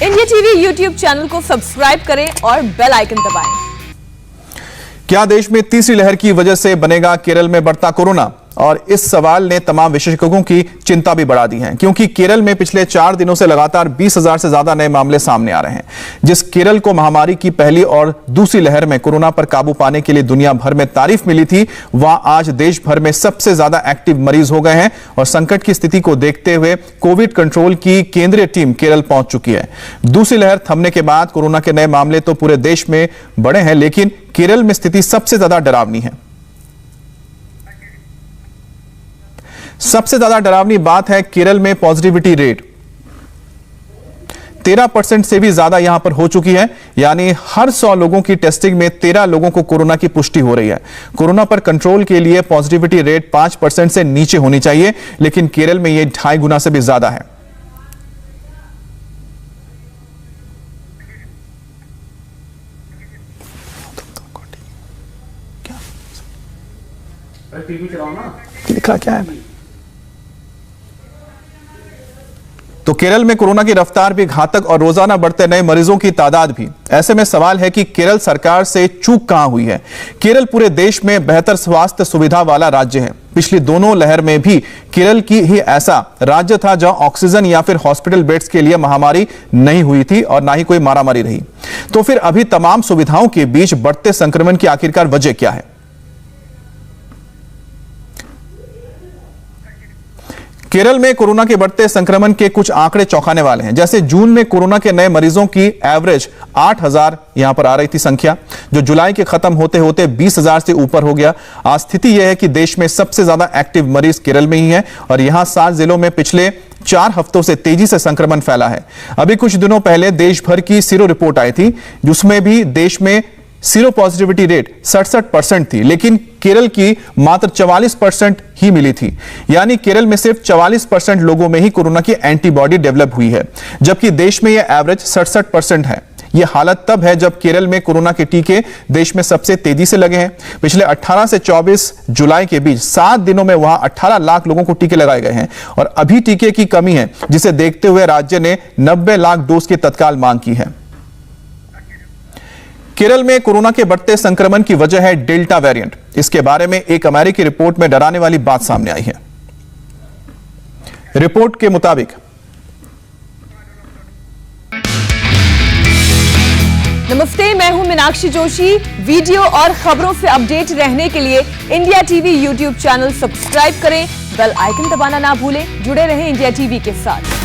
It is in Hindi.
इंडिया टीवी यूट्यूब चैनल को सब्सक्राइब करें और बेल आइकन दबाएं। क्या देश में तीसरी लहर की वजह से बनेगा केरल में बढ़ता कोरोना? और इस सवाल ने तमाम विशेषज्ञों की चिंता भी बढ़ा दी है, क्योंकि केरल में पिछले 4 दिनों से लगातार 20,000 से ज्यादा नए मामले सामने आ रहे हैं। जिस केरल को महामारी की पहली और दूसरी लहर में कोरोना पर काबू पाने के लिए दुनिया भर में तारीफ मिली थी, वहां आज देश भर में सबसे ज्यादा एक्टिव मरीज हो गए हैं और संकट की स्थिति को देखते हुए कोविड कंट्रोल की केंद्रीय टीम केरल पहुंच चुकी है। दूसरी लहर थमने के बाद कोरोना के नए मामले तो पूरे देश में बढ़े हैं, लेकिन केरल में स्थिति सबसे ज्यादा डरावनी है। सबसे ज्यादा डरावनी बात है केरल में पॉजिटिविटी रेट 13% से भी ज्यादा यहां पर हो चुकी है, यानी हर 100 लोगों की टेस्टिंग में 13 लोगों को कोरोना की पुष्टि हो रही है। कोरोना पर कंट्रोल के लिए पॉजिटिविटी रेट 5% से नीचे होनी चाहिए, लेकिन केरल में यह 2.5 गुना से भी ज्यादा है। टीवी चलाओ ना, लिखा क्या है? तो केरल में कोरोना की रफ्तार भी घातक और रोजाना बढ़ते नए मरीजों की तादाद भी। ऐसे में सवाल है कि केरल सरकार से चूक कहां हुई है। केरल पूरे देश में बेहतर स्वास्थ्य सुविधा वाला राज्य है। पिछली दोनों लहर में भी केरल की ही ऐसा राज्य था जहां ऑक्सीजन या फिर हॉस्पिटल बेड्स के लिए महामारी नहीं हुई थी और ना ही कोई मारामारी रही। तो फिर अभी तमाम सुविधाओं के बीच बढ़ते संक्रमण की आखिरकार वजह क्या है? केरल में कोरोना के बढ़ते संक्रमण के कुछ आंकड़े चौंकाने वाले हैं। जैसे जून में कोरोना के नए मरीजों की एवरेज 8,000 यहां पर आ रही थी संख्या, जो जुलाई के खत्म होते होते 20,000 से ऊपर हो गया। आज स्थिति यह है कि देश में सबसे ज्यादा एक्टिव मरीज केरल में ही है और यहां 7 जिलों में पिछले 4 हफ्तों से तेजी से संक्रमण फैला है। अभी कुछ दिनों पहले देश भर की सीरो रिपोर्ट आई थी, जिसमें भी देश में सीरो पॉजिटिविटी रेट 67% थी, लेकिन केरल की मात्र 44% ही मिली थी। यानी केरल में सिर्फ 44% लोगों में ही कोरोना की एंटीबॉडी डेवलप हुई है, जबकि देश में यह एवरेज 67% है। यह हालत तब है जब केरल में कोरोना के टीके देश में सबसे तेजी से लगे हैं। पिछले 18 से 24 जुलाई के बीच 7 दिनों में वहां 18 लाख लोगों को टीके लगाए गए हैं और अभी टीके की कमी है, जिसे देखते हुए राज्य ने 90 लाख डोज की तत्काल मांग की है। केरल में कोरोना के बढ़ते संक्रमण की वजह है डेल्टा वेरिएंट। इसके बारे में एक अमेरिकी रिपोर्ट में डराने वाली बात सामने आई है। रिपोर्ट के मुताबिक नमस्ते, मैं हूं मीनाक्षी जोशी। वीडियो और खबरों से अपडेट रहने के लिए India TV YouTube channel subscribe करें, बेल आइकन दबाना ना भूलें। जुड़े रहें इंडिया टीवी के साथ।